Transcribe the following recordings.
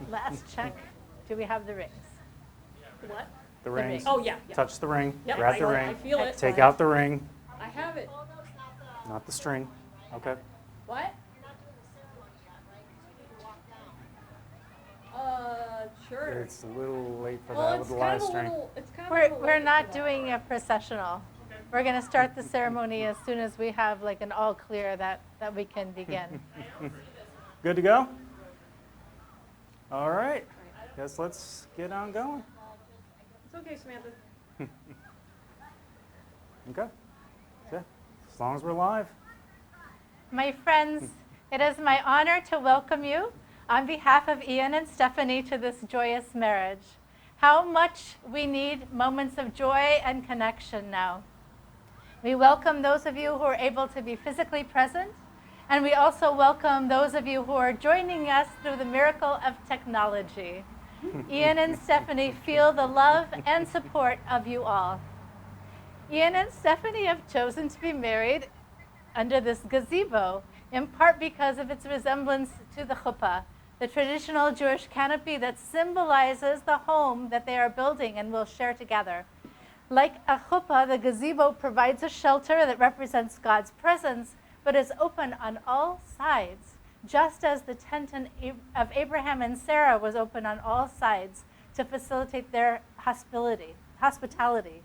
Last check. Do we have the rings? What? The rings. Oh, yeah. Touch the ring. Yep, Grab the I ring. feel it. Take out the ring. I have it. Not the string. Okay. What? Sure. It's a little late for Well, that with it's the kind live of a string. little. It's kind of. We're, a little we're late not for that. doing a processional. We're going to start the ceremony as soon as we have like an all clear that we can begin. Good to go? All right. Guess let's get on going. It's okay, Samantha. Okay. Good. As long as we're live. My friends, it is my honor to welcome you on behalf of Ian and Stephanie to this joyous marriage. How much we need moments of joy and connection now. We welcome those of you who are able to be physically present, and we also welcome those of you who are joining us through the miracle of technology. Ian and Stephanie feel the love and support of you all. Ian and Stephanie have chosen to be married under this gazebo, in part because of its resemblance to the chuppah, the traditional Jewish canopy that symbolizes the home that they are building and will share together. Like a chuppah, the gazebo provides a shelter that represents God's presence, but is open on all sides, just as the tent of Abraham and Sarah was open on all sides to facilitate their hospitality.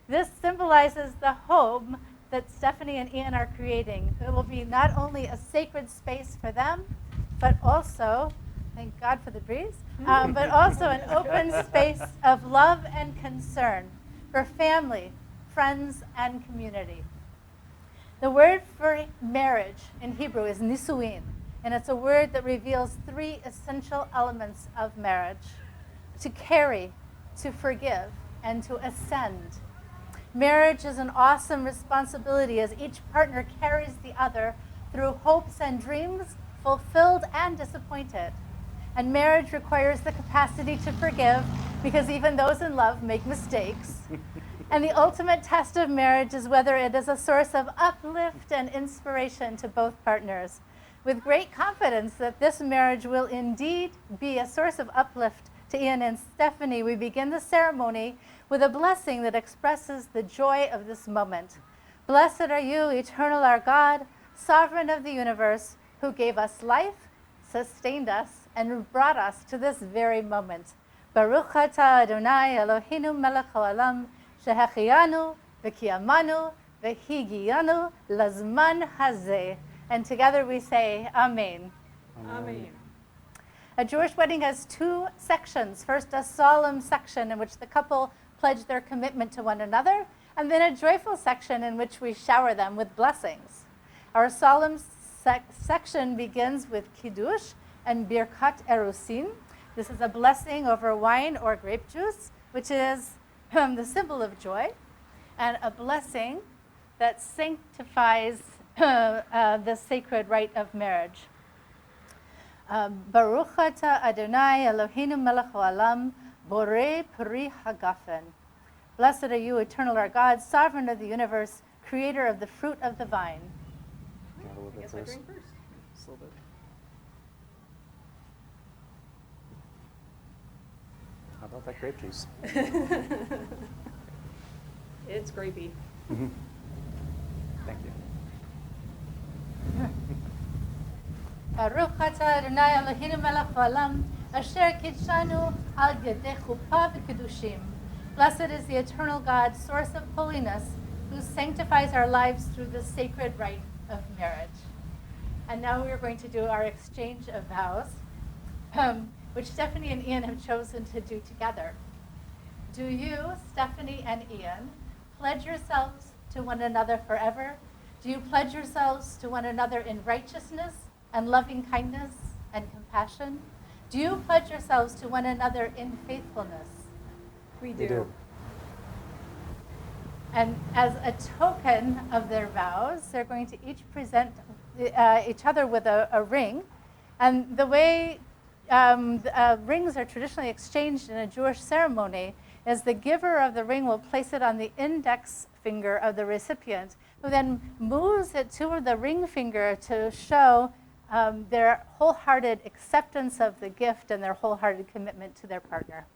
This symbolizes the home that Stephanie and Ian are creating. It will be not only a sacred space for them, but also, thank God for the breeze, but also an open space of love and concern for family, friends, and community. The word for marriage in Hebrew is nisuin, and it's a word that reveals three essential elements of marriage: to carry, to forgive, and to ascend. Marriage is an awesome responsibility as each partner carries the other through hopes and dreams, fulfilled and disappointed. And marriage requires the capacity to forgive, because even those in love make mistakes. And the ultimate test of marriage is whether it is a source of uplift and inspiration to both partners. With great confidence that this marriage will indeed be a source of uplift to Ian and Stephanie, we begin the ceremony with a blessing that expresses the joy of this moment. Blessed are you, eternal our God, sovereign of the universe, who gave us life, sustained us, and brought us to this very moment. Baruch atah Adonai Eloheinu melech haolam, shehechianu v'kiyamanu v'higiyanu lazman hazeh. And together we say, Amen. Amen. A Jewish wedding has two sections. First, a solemn section in which the couple pledge their commitment to one another, and then a joyful section in which we shower them with blessings. Our solemn section begins with Kiddush and Birkat Erusin. This is a blessing over wine or grape juice, which is the symbol of joy, and a blessing that sanctifies the sacred rite of marriage. Baruch atah Adonai Eloheinu melech haolam, borei peri hagafen. Blessed are you, eternal our God, sovereign of the universe, creator of the fruit of the vine. Got a little I bit guess I first. drink first. Just a little bit. How about that grape juice? It's grapey. Thank you. Baruch atah Adonai Eloheinu melech haolam, asher kidshanu al yedei chuppah v'kedushim. Blessed is the eternal God, source of holiness, who sanctifies our lives through the sacred rite of marriage. And now we are going to do our exchange of vows, which Stephanie and Ian have chosen to do together. Do you, Stephanie and Ian, pledge yourselves to one another forever? Do you pledge yourselves to one another in righteousness and loving kindness and compassion? Do you pledge yourselves to one another in faithfulness? We We do. And as a token of their vows, they're going to each present each other with a ring. And the way rings are traditionally exchanged in a Jewish ceremony is the giver of the ring will place it on the index finger of the recipient, who then moves it to the ring finger to show their wholehearted acceptance of the gift and their wholehearted commitment to their partner.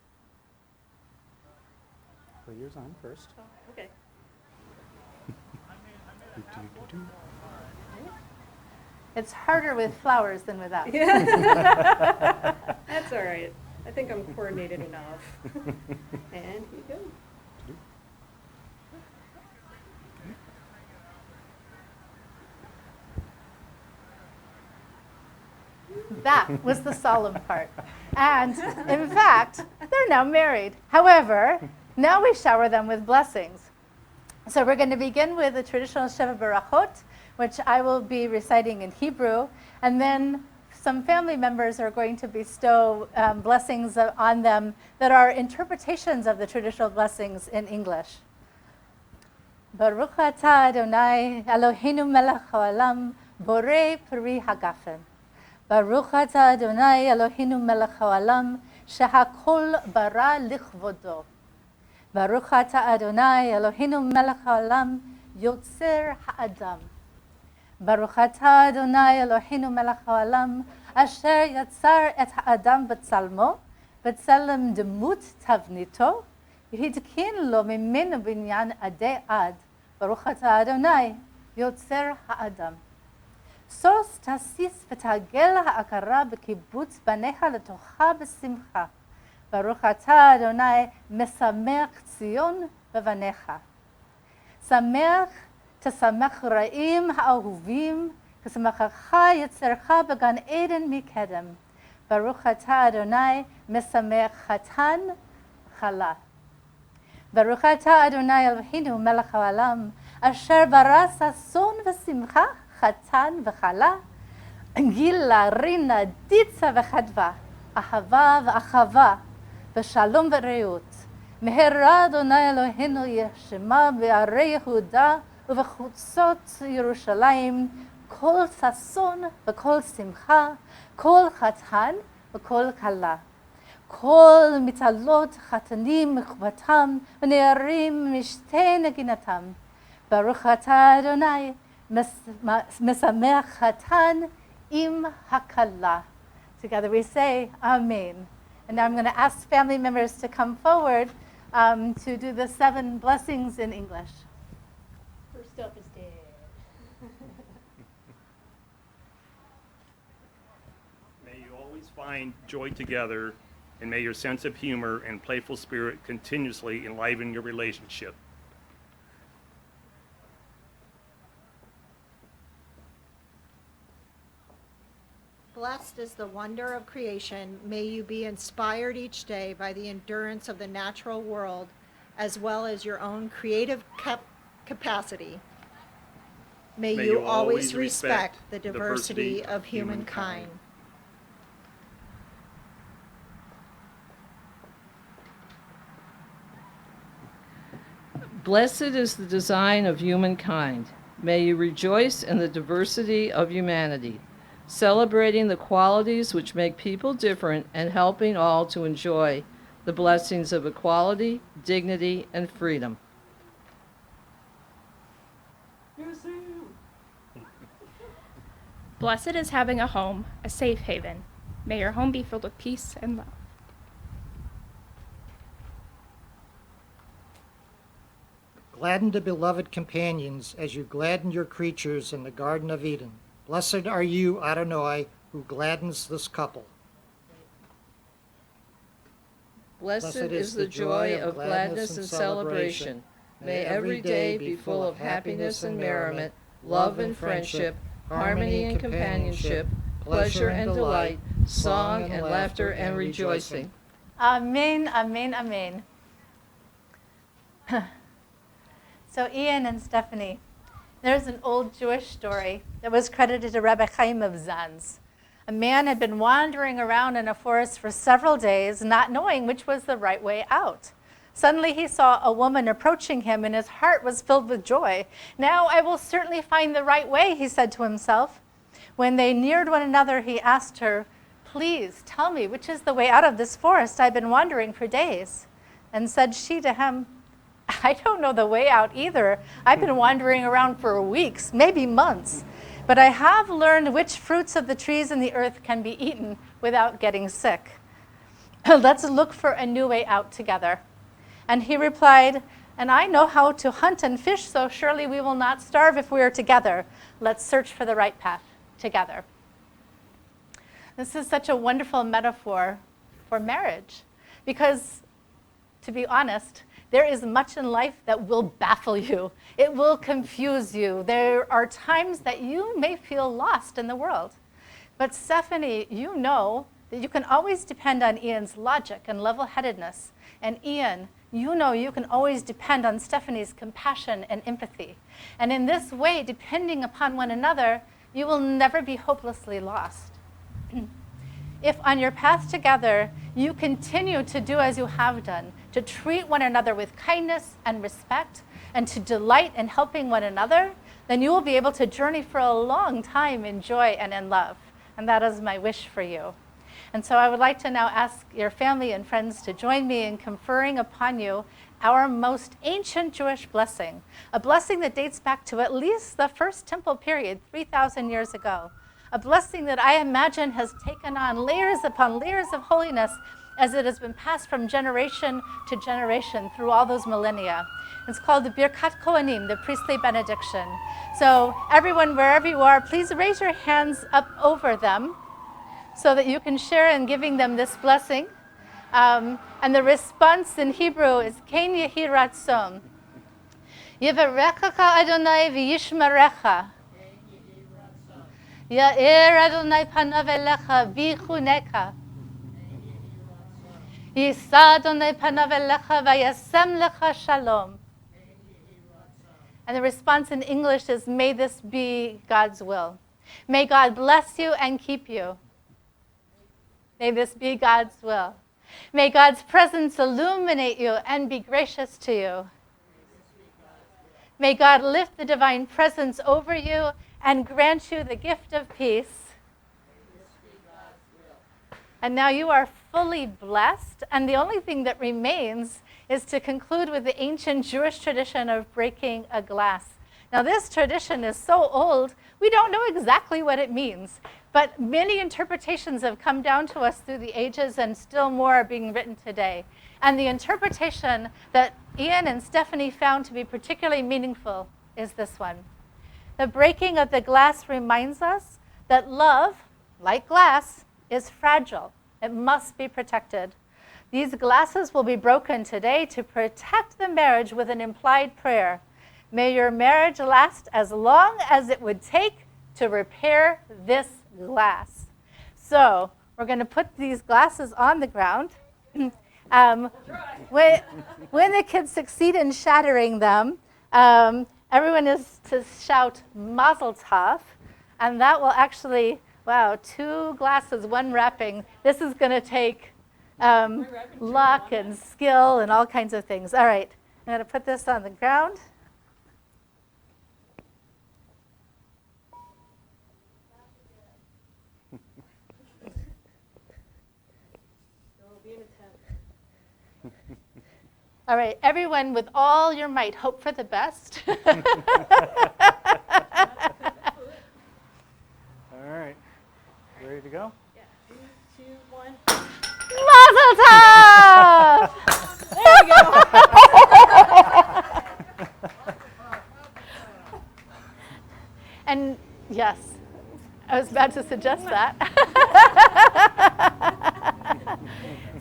Put yours on first. Oh, okay. It's harder with flowers than without. That's all right. I think I'm coordinated enough. And here you go. That was the solemn part. And in fact, they're now married. However, now we shower them with blessings. So we're going to begin with the traditional Sheva Barachot, which I will be reciting in Hebrew, and then some family members are going to bestow blessings on them that are interpretations of the traditional blessings in English. Baruch atah Adonai Eloheinu melech haolam borei peri hagafen. Baruch atah Adonai Eloheinu melech haolam shehakol bara lichvodo. Baruch atah Adonai Eloheinu melech haolam yotzer ha'adam. Baruch atah Adonai Eloheinu melech haolam asher yatzar et ha'adam b'tzalmo b'tzelem demut tavnito והתקין לו ממנו בניין עדי עד. ברוך אתה אדוני יוצר האדם. סוס תסיס ותעגל ההכרה בקיבוץ בניך לתוכה בשמחה. ברוך אתה אדוני משמח ציון בבניך. תשמח רעים האהובים, כשמחך יצרך בגן עדן מקדם. ברוך אתה אדוני משמח חתן חלה. ברוך אתה אדוני אלוהינו מלך העולם, אשר ברא ששון ושמחה, חתן וכלה, גילה, רינה, דיצה וחדווה, אהבה ואחווה, ושלום ורעות. מהרה אדוני אלוהינו ישמע בערי יהודה ובחוצות ירושלים, כל ששון וכל שמחה, כל חתן וכל כלה. כל מטלות חתנים מחובתם ונערים משתי נגינתם. ברוך אתה אדוני משמח חתן עם הכלה. Together we say Amen. And now I'm going to ask family members to come forward to do the 7 blessings in English. First up is Dad. May you always find joy together, and may your sense of humor and playful spirit continuously enliven your relationship. Blessed is the wonder of creation. May you be inspired each day by the endurance of the natural world, as well as your own creative capacity. May you always respect the diversity of humankind. Blessed is the design of humankind. May you rejoice in the diversity of humanity, celebrating the qualities which make people different and helping all to enjoy the blessings of equality, dignity, and freedom. Blessed is having a home, a safe haven. May your home be filled with peace and love. Gladden the beloved companions as you gladden your creatures in the Garden of Eden. Blessed are you, Adonai, who gladdens this couple. Blessed is the joy of gladness and celebration. May every day be full of happiness and merriment, love and friendship, harmony and companionship, pleasure and delight, song and laughter and rejoicing. Amen, amen, amen. So Ian and Stephanie, there's an old Jewish story that was credited to Rabbi Chaim of Zanz. A man had been wandering around in a forest for several days, not knowing which was the right way out. Suddenly he saw a woman approaching him, and his heart was filled with joy. Now I will certainly find the right way, he said to himself. When they neared one another, he asked her, "Please tell me which is the way out of this forest. I've been wandering for days." And said she to him, "I don't know the way out either. I've been wandering around for weeks, maybe months. But I have learned which fruits of the trees in the earth can be eaten without getting sick. Let's look for a new way out together. And he replied, and I know how to hunt and fish, so surely we will not starve if we are together. Let's search for the right path together. This is such a wonderful metaphor for marriage, because, to be honest, there is much in life that will baffle you. It will confuse you. There are times that you may feel lost in the world. But Stephanie, you know that you can always depend on Ian's logic and level-headedness. And Ian, you know you can always depend on Stephanie's compassion and empathy. And in this way, depending upon one another, you will never be hopelessly lost. If on your path together, you continue to do as you have done, to treat one another with kindness and respect, and to delight in helping one another, then you will be able to journey for a long time in joy and in love. And that is my wish for you. And so I would like to now ask your family and friends to join me in conferring upon you our most ancient Jewish blessing, a blessing that dates back to at least the first temple period, 3,000 years ago. A blessing that I imagine has taken on layers upon layers of holiness as it has been passed from generation to generation through all those millennia. It's called the Birkat Kohanim, the priestly benediction. So everyone, wherever you are, please raise your hands up over them so that you can share in giving them this blessing. And the response in Hebrew is Ken Yehi Ratzon. Yivarechacha Adonai v'yishmerecha. Ya'ir Adonai panav elecha v'yichuneka. Yisa Adonai panav elecha v'yasem lecha shalom. And the response in English is, may this be God's will. May God bless you and keep you. May this be God's will. May God's presence illuminate you and be gracious to you. May God lift the divine presence over you and grant you the gift of peace. And now you are fully blessed, and the only thing that remains is to conclude with the ancient Jewish tradition of breaking a glass. Now this tradition is so old, we don't know exactly what it means, but many interpretations have come down to us through the ages, and still more are being written today. And the interpretation that Ian and Stephanie found to be particularly meaningful is this one. The breaking of the glass reminds us that love, like glass, is fragile. It must be protected. These glasses will be broken today to protect the marriage with an implied prayer. May your marriage last as long as it would take to repair this glass. So we're going to put these glasses on the ground. When the kids succeed in shattering them, everyone is to shout Mazel Tov, and that will actually, wow, 2 glasses, 1 wrapping. This is going to take luck and skill and all kinds of things. All right, I'm going to put this on the ground. All right, everyone, with all your might, hope for the best. All right. Ready to go? Yeah, 3, 2, 1. Mazel tov! There we go. And yes, I was about to suggest that.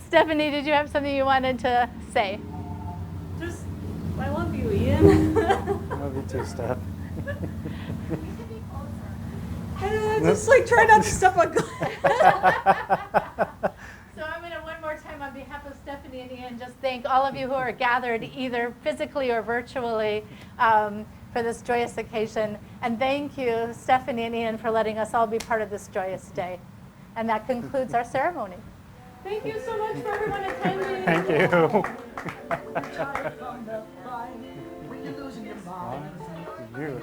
Stephanie, did you have something you wanted to say? Just, I love you, Ian. Love you too, Steph. Just like try not to step on glass. So I'm going to one more time on behalf of Stephanie and Ian just thank all of you who are gathered either physically or virtually for this joyous occasion. And thank you, Stephanie and Ian, for letting us all be part of this joyous day. And that concludes our ceremony. Thank you so much for everyone attending. Thank you. You.